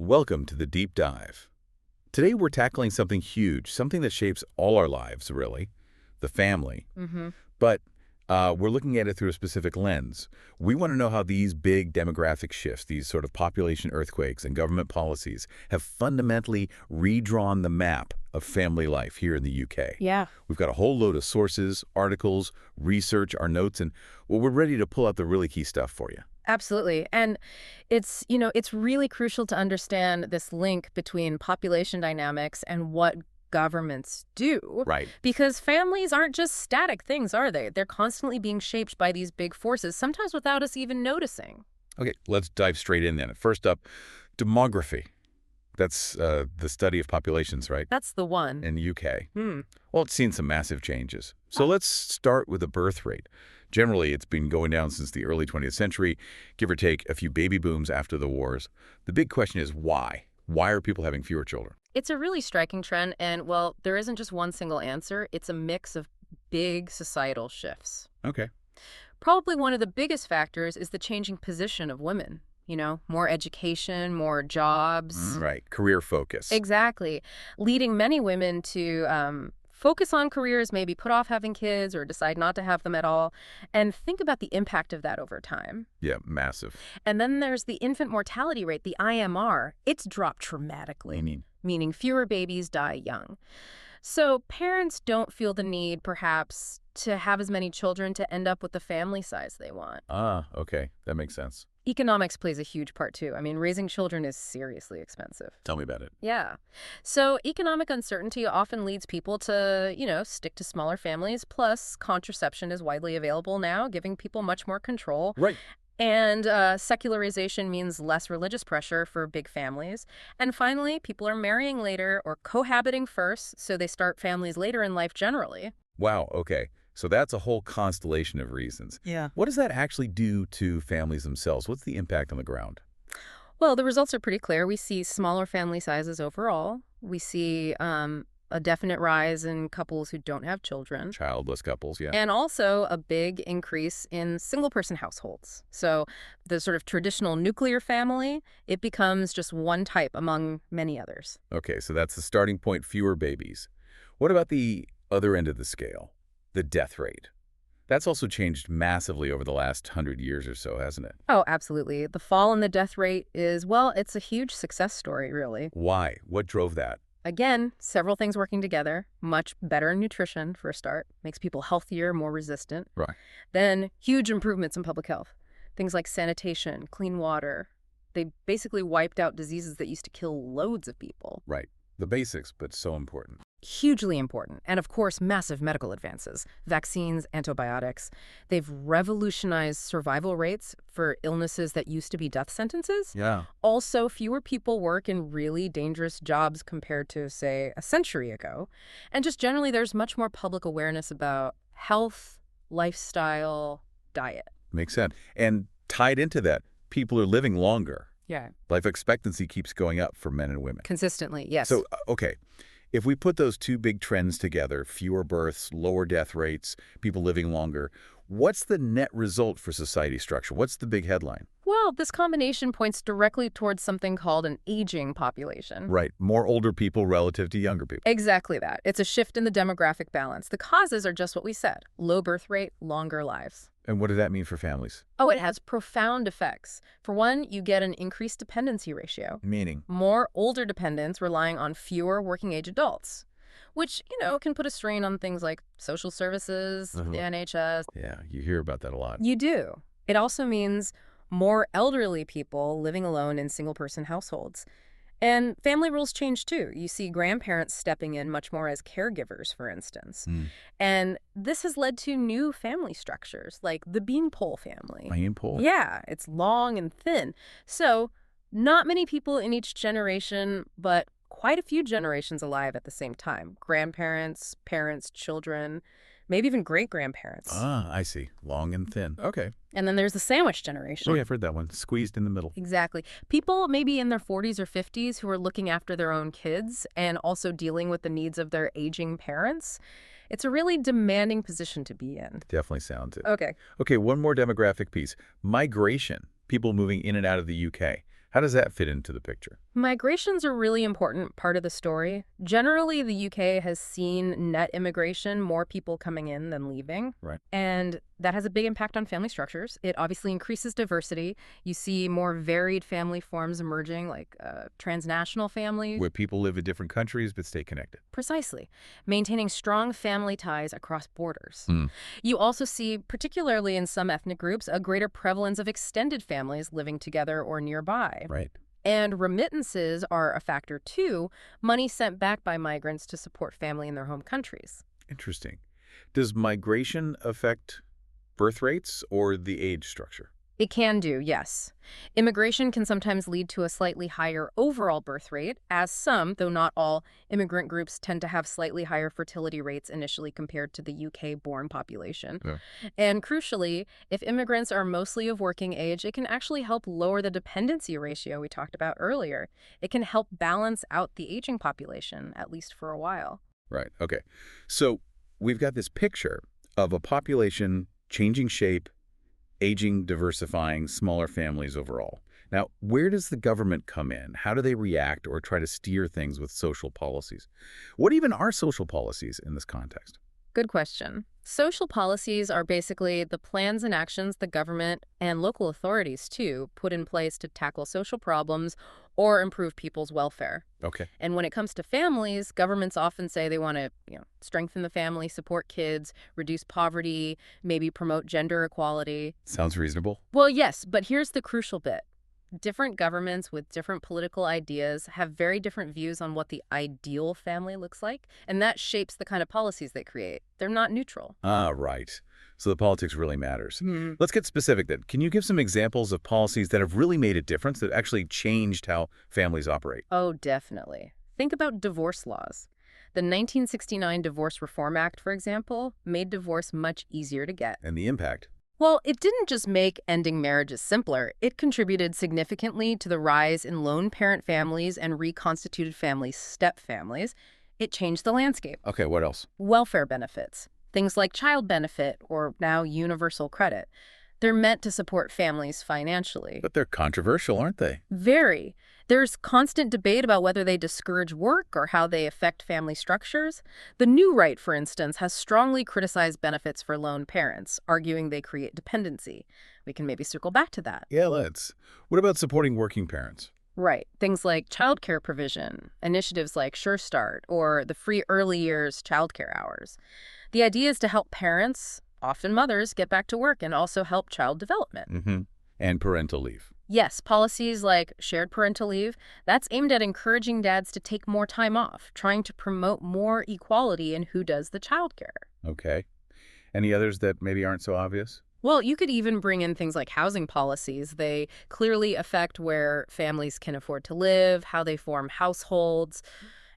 Welcome to the Deep Dive. Today we're tackling something huge, something that shapes all our lives, really, the family. But we're looking at it through a specific lens. We want to know how these big demographic shifts, these sort of population earthquakes and government policies have fundamentally redrawn the map of family life here in the UK. Yeah. We've got a whole load of sources, articles, research, our notes, and well, we're ready to pull out the really key stuff for you. Absolutely. And it's really crucial to understand this link between population dynamics and what governments do. Right. Because families aren't just static things, are they? They're constantly being shaped by these big forces, sometimes without us even noticing. Okay, let's dive straight in then. First up, demography. That's the study of populations, right? That's the one. In the UK. Well, it's seen some massive changes. So let's start with the birth rate. Generally, it's been going down since the early 20th century, give or take a few baby booms after the wars. The big question is why? Why are people having fewer children? It's a really striking trend, and, well, there isn't just one single answer. It's a mix of big societal shifts. Okay. Probably one of the biggest factors is the changing position of women. More education, more jobs. Right. Career focus. Exactly. Leading many women to focus on careers, maybe put off having kids or decide not to have them at all, and think about the impact of that over time. Yeah, massive. And then there's the infant mortality rate, the IMR. It's dropped dramatically. I mean, meaning fewer babies die young. So parents don't feel the need, perhaps, to have as many children to end up with the family size they want. okay. That makes sense. Economics plays a huge part, too. I mean, raising children is seriously expensive. Tell me about it. Yeah. So economic uncertainty often leads people to, stick to smaller families. Plus, contraception is widely available now, giving people much more control. Right. And secularization means less religious pressure for big families. And finally, people are marrying later or cohabiting first, so they start families later in life generally. Wow, okay. So that's a whole constellation of reasons. Yeah. What does that actually do to families themselves? What's the impact on the ground? Well, the results are pretty clear. We see smaller family sizes overall. We see a definite rise in couples who don't have children. Childless couples, yeah. And also a big increase in single-person households. So the sort of traditional nuclear family, it becomes just one type among many others. Okay, so that's the starting point, fewer babies. What about the other end of the scale, the death rate? That's also changed massively over the last 100 years or so, hasn't it? Oh, absolutely. The fall in the death rate is, well, it's a huge success story, really. Why? What drove that? Again, several things working together. Much better nutrition, for a start. Makes people healthier, more resistant. Right. Then huge improvements in public health. Things like sanitation, clean water. They basically wiped out diseases that used to kill loads of people. Right. The basics, but so important. Hugely important. And of course, massive medical advances. Vaccines, antibiotics. They've revolutionized survival rates for illnesses that used to be death sentences. Yeah. Also, fewer people work in really dangerous jobs compared to, say, a century ago. And just generally, there's much more public awareness about health, lifestyle, diet. Makes sense. And tied into that, people are living longer. Yeah. Life expectancy keeps going up for men and women. Consistently, yes. So, okay, if we put those two big trends together, fewer births, lower death rates, people living longer, what's the net result for society structure? What's the big headline? Well, this combination points directly towards something called an aging population. Right. More older people relative to younger people. Exactly that. It's a shift in the demographic balance. The causes are just what we said. Low birth rate, longer lives. And what does that mean for families? Oh, it has profound effects. For one, you get an increased dependency ratio. Meaning? More older dependents relying on fewer working-age adults, which, can put a strain on things like social services, the NHS. Yeah, you hear about that a lot. You do. It also means more elderly people living alone in single-person households. And family roles change, too. You see grandparents stepping in much more as caregivers, for instance. And this has led to new family structures, like the beanpole family. Beanpole? Yeah, it's long and thin. So not many people in each generation, but quite a few generations alive at the same time. Grandparents, parents, children, maybe even great-grandparents. I see. Long and thin. Okay. And then there's the sandwich generation. Oh, yeah, I've heard that one. Squeezed in the middle. Exactly. People maybe in their 40s or 50s who are looking after their own kids and also dealing with the needs of their aging parents. It's a really demanding position to be in. Definitely sounds it. Okay. Okay, one more demographic piece. Migration. People moving in and out of the UK. How does that fit into the picture? Migration's a really important part of the story. Generally, the UK has seen net immigration, more people coming in than leaving. Right. And that has a big impact on family structures. It obviously increases diversity. You see more varied family forms emerging, like transnational families. Where people live in different countries but stay connected. Precisely. Maintaining strong family ties across borders. Hmm. You also see, particularly in some ethnic groups, a greater prevalence of extended families living together or nearby. Right. And remittances are a factor too, money sent back by migrants to support family in their home countries. Interesting. Does migration affect birth rates or the age structure? It can do, yes. Immigration can sometimes lead to a slightly higher overall birth rate, as some, though not all, immigrant groups tend to have slightly higher fertility rates initially compared to the UK-born population. Yeah. And crucially, if immigrants are mostly of working age, it can actually help lower the dependency ratio we talked about earlier. It can help balance out the aging population, at least for a while. Right. Okay. So we've got this picture of a population changing shape, aging, diversifying, smaller families overall. Now, where does the government come in? How do they react or try to steer things with social policies? What even are social policies in this context? Good question. Social policies are basically the plans and actions the government and local authorities, too, put in place to tackle social problems or improve people's welfare. Okay. And when it comes to families, governments often say they want to, strengthen the family, support kids, reduce poverty, maybe promote gender equality. Sounds reasonable. Well, yes, but here's the crucial bit. Different governments with different political ideas have very different views on what the ideal family looks like, and that shapes the kind of policies they create. They're not neutral. Ah, right. So the politics really matters. Hmm. Let's get specific then. Can you give some examples of policies that have really made a difference, that actually changed how families operate? Oh, definitely. Think about divorce laws. The 1969 Divorce Reform Act, for example, made divorce much easier to get. And the impact? Well, it didn't just make ending marriages simpler. It contributed significantly to the rise in lone parent families and reconstituted families, step-families. It changed the landscape. Okay, what else? Welfare benefits, things like child benefit or now universal credit. They're meant to support families financially. But they're controversial, aren't they? Very. There's constant debate about whether they discourage work or how they affect family structures. The New Right, for instance, has strongly criticized benefits for lone parents, arguing they create dependency. We can maybe circle back to that. Yeah, let's. What about supporting working parents? Right. Things like childcare provision, initiatives like Sure Start, or the free early years childcare hours. The idea is to help parents, often mothers, get back to work and also help child development. Mm-hmm. And parental leave. Yes, policies like shared parental leave, that's aimed at encouraging dads to take more time off, trying to promote more equality in who does the childcare. Okay. Any others that maybe aren't so obvious? Well, you could even bring in things like housing policies. They clearly affect where families can afford to live, how they form households,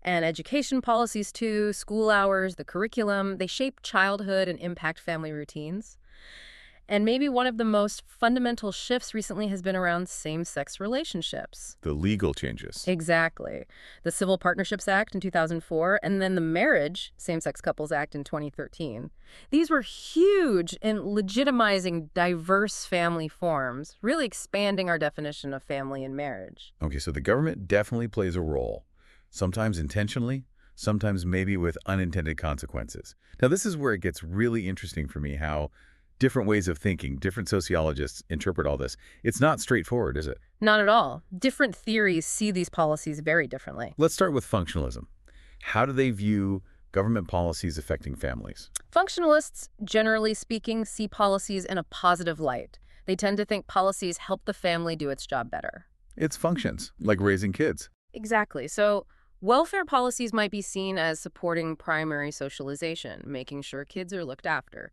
and education policies too, school hours, the curriculum. They shape childhood and impact family routines. And maybe one of the most fundamental shifts recently has been around same-sex relationships. The legal changes. Exactly. The Civil Partnerships Act in 2004, and then the Marriage Same-Sex Couples Act in 2013. These were huge in legitimizing diverse family forms, really expanding our definition of family and marriage. Okay, so the government definitely plays a role, sometimes intentionally, sometimes maybe with unintended consequences. Now, this is where it gets really interesting for me, how different ways of thinking, different sociologists interpret all this. It's not straightforward, is it? Not at all. Different theories see these policies very differently. Let's start with functionalism. How do they view government policies affecting families? Functionalists, generally speaking, see policies in a positive light. They tend to think policies help the family do its job better. It's functions, like raising kids. Exactly. So welfare policies might be seen as supporting primary socialization, making sure kids are looked after.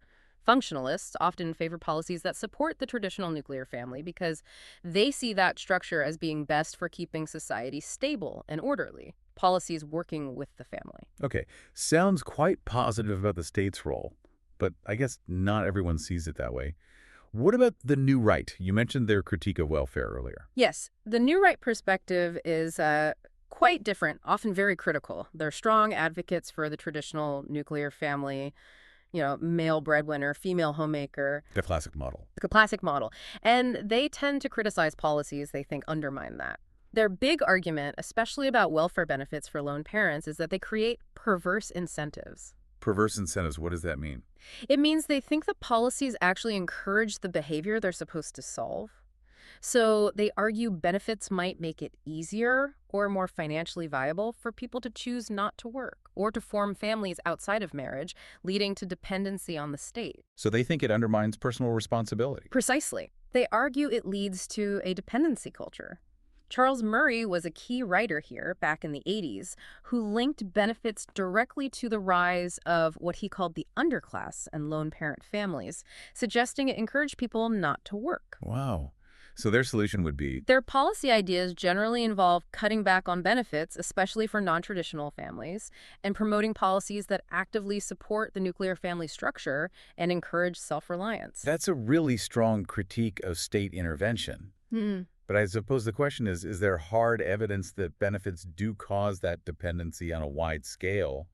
Functionalists often favor policies that support the traditional nuclear family because they see that structure as being best for keeping society stable and orderly, policies working with the family. Okay, sounds quite positive about the state's role, but I guess not everyone sees it that way. What about the New Right? You mentioned their critique of welfare earlier. Yes, the New Right perspective is quite different, often very critical. They're strong advocates for the traditional nuclear family, male breadwinner, female homemaker. The classic model. The classic model. And they tend to criticize policies they think undermine that. Their big argument, especially about welfare benefits for lone parents, is that they create perverse incentives. Perverse incentives, what does that mean? It means they think the policies actually encourage the behavior they're supposed to solve. So they argue benefits might make it easier or more financially viable for people to choose not to work or to form families outside of marriage, leading to dependency on the state. So they think it undermines personal responsibility. Precisely. They argue it leads to a dependency culture. Charles Murray was a key writer here back in the 80s who linked benefits directly to the rise of what he called the underclass and lone parent families, suggesting it encouraged people not to work. Wow. So their solution would be, Their policy ideas generally involve cutting back on benefits, especially for non-traditional families, and promoting policies that actively support the nuclear family structure and encourage self-reliance. that's a really strong critique of state intervention. But I suppose the question is there hard evidence that benefits do cause that dependency on a wide scale,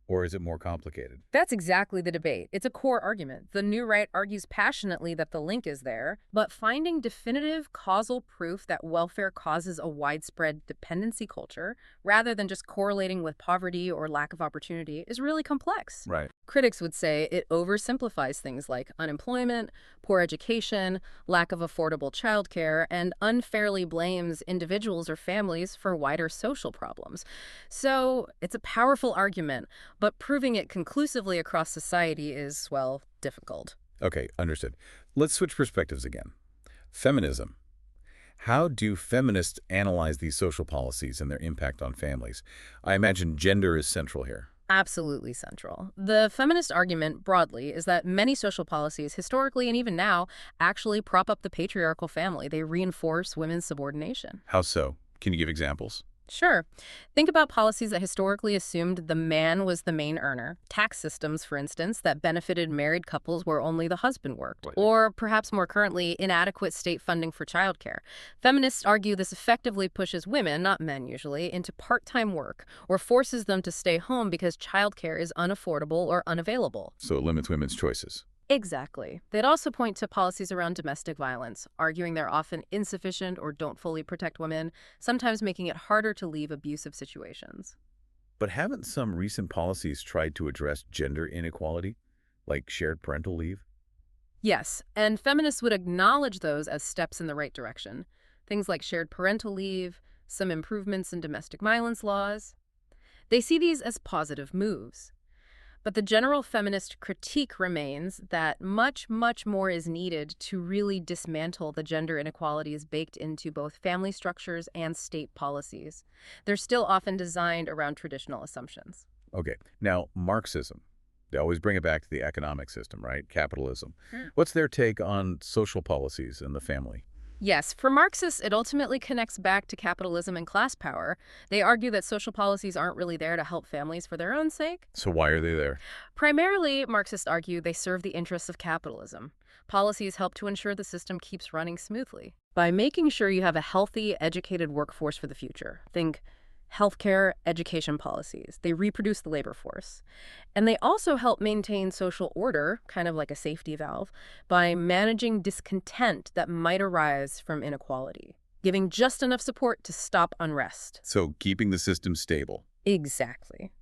or is it more complicated? That's exactly the debate. It's a core argument. The new right argues passionately that the link is there, but finding definitive causal proof that welfare causes a widespread dependency culture, rather than just correlating with poverty or lack of opportunity, is really complex. Right. Critics would say it oversimplifies things like unemployment, poor education, lack of affordable childcare, and unfairly blames individuals or families for wider social problems. So it's a powerful argument, but proving it conclusively across society is, well, difficult. Okay, understood. Let's switch perspectives again. Feminism. How do feminists analyze these social policies and their impact on families? I imagine gender is central here. Absolutely central. The feminist argument, broadly, is that many social policies, historically and even now, actually prop up the patriarchal family. They reinforce women's subordination. How so? Can you give examples? Sure. Think about policies that historically assumed the man was the main earner. Tax systems, for instance, that benefited married couples where only the husband worked. Right. Or perhaps more currently, inadequate state funding for childcare. Feminists argue this effectively pushes women, not men usually, into part-time work or forces them to stay home because childcare is unaffordable or unavailable. So it limits women's choices. Exactly. They'd also point to policies around domestic violence, arguing they're often insufficient or don't fully protect women, sometimes making it harder to leave abusive situations. But haven't some recent policies tried to address gender inequality, like shared parental leave? Yes, and feminists would acknowledge those as steps in the right direction. Things like shared parental leave, some improvements in domestic violence laws. They see these as positive moves. But the general feminist critique remains that much, much more is needed to really dismantle the gender inequalities baked into both family structures and state policies. They're still often designed around traditional assumptions. Okay, now Marxism. They always bring it back to the economic system, right? Capitalism. Mm. What's their take on social policies and the family? Yes, for Marxists, it ultimately connects back to capitalism and class power. They argue that social policies aren't really there to help families for their own sake. So why are they there? Primarily, Marxists argue they serve the interests of capitalism. Policies help to ensure the system keeps running smoothly by making sure you have a healthy, educated workforce for the future. Think healthcare, education policies. They reproduce the labor force. And they also help maintain social order, kind of like a safety valve, by managing discontent that might arise from inequality, giving just enough support to stop unrest. So keeping the system stable. Exactly.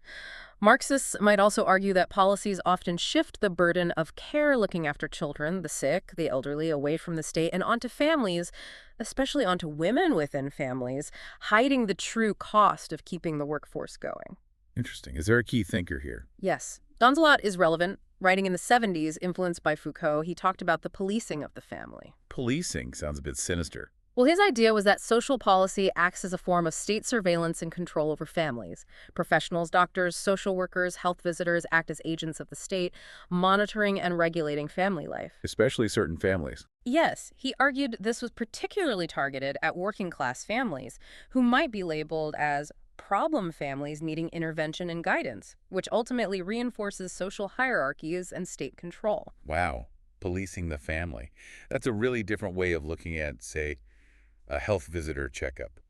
Marxists might also argue that policies often shift the burden of care looking after children, the sick, the elderly, away from the state and onto families, especially onto women within families, hiding the true cost of keeping the workforce going. Interesting. Is there a key thinker here? Yes. Donzelot is relevant. Writing in the 70s, influenced by Foucault, he talked about the policing of the family. Policing sounds a bit sinister. Well, his idea was that social policy acts as a form of state surveillance and control over families. Professionals, doctors, social workers, health visitors act as agents of the state, monitoring and regulating family life. Especially certain families. Yes, he argued this was particularly targeted at working-class families, who might be labeled as problem families needing intervention and guidance, which ultimately reinforces social hierarchies and state control. Wow. Policing the family. That's a really different way of looking at, say, a health visitor checkup.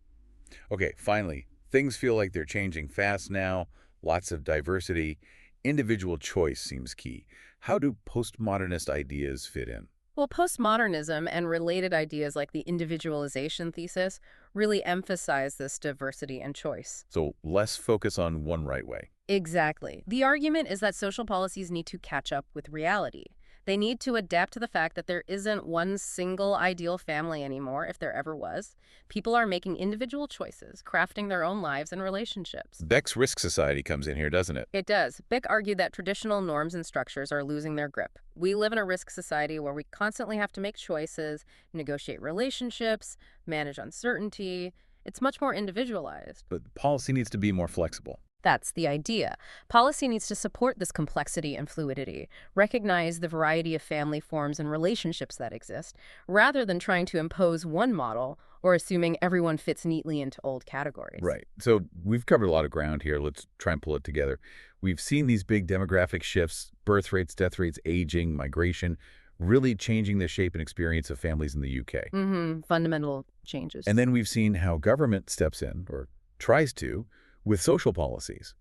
Okay, finally, things feel like they're changing fast now, lots of diversity. Individual choice seems key. How do postmodernist ideas fit in? Well, postmodernism and related ideas like the individualization thesis really emphasize this diversity and choice. So less focus on one right way. Exactly. The argument is that social policies need to catch up with reality. They need to adapt to the fact that there isn't one single ideal family anymore, if there ever was. People are making individual choices, crafting their own lives and relationships. Beck's risk society comes in here, doesn't it? It does. Bick argued that traditional norms and structures are losing their grip. We live in a risk society where we constantly have to make choices, negotiate relationships, manage uncertainty. It's much more individualized. But policy needs to be more flexible. That's the idea. Policy needs to support this complexity and fluidity, recognize the variety of family forms and relationships that exist, rather than trying to impose one model or assuming everyone fits neatly into old categories. Right. So we've covered a lot of ground here. Let's try and pull it together. We've seen these big demographic shifts, birth rates, death rates, aging, migration, really changing the shape and experience of families in the UK. Fundamental changes. And then we've seen how government steps in, or tries to, with social policies.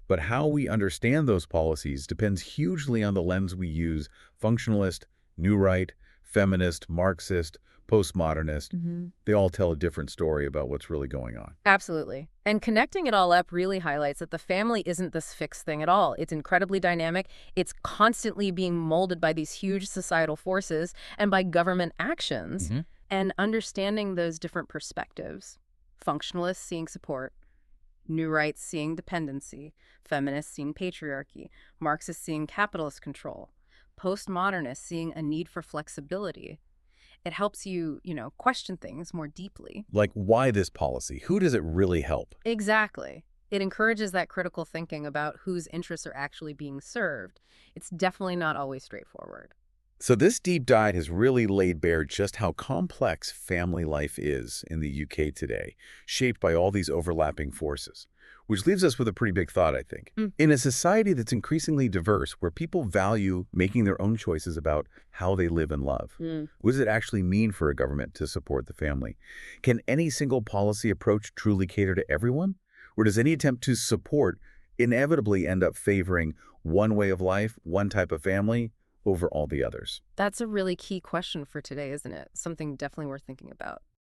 But how we understand those policies depends hugely on the lens we use: functionalist, new right, feminist, Marxist, postmodernist. They all tell a different story about what's really going on. Absolutely. And connecting it all up really highlights that the family isn't this fixed thing at all. It's incredibly dynamic. It's constantly being molded by these huge societal forces and by government actions. And understanding those different perspectives, functionalists seeing support, new rights seeing dependency, feminists seeing patriarchy, Marxists seeing capitalist control, postmodernists seeing a need for flexibility. It helps you, question things more deeply. Like, why this policy? Who does it really help? Exactly. It encourages that critical thinking about whose interests are actually being served. It's definitely not always straightforward. So this deep dive has really laid bare just how complex family life is in the UK today, shaped by all these overlapping forces. Which leaves us with a pretty big thought, I think. In a society that's increasingly diverse, where people value making their own choices about how they live and love, what does it actually mean for a government to support the family? Can any single policy approach truly cater to everyone? Or does any attempt to support inevitably end up favoring one way of life, one type of family, over all the others? That's a really key question for today, isn't it? Something definitely worth thinking about.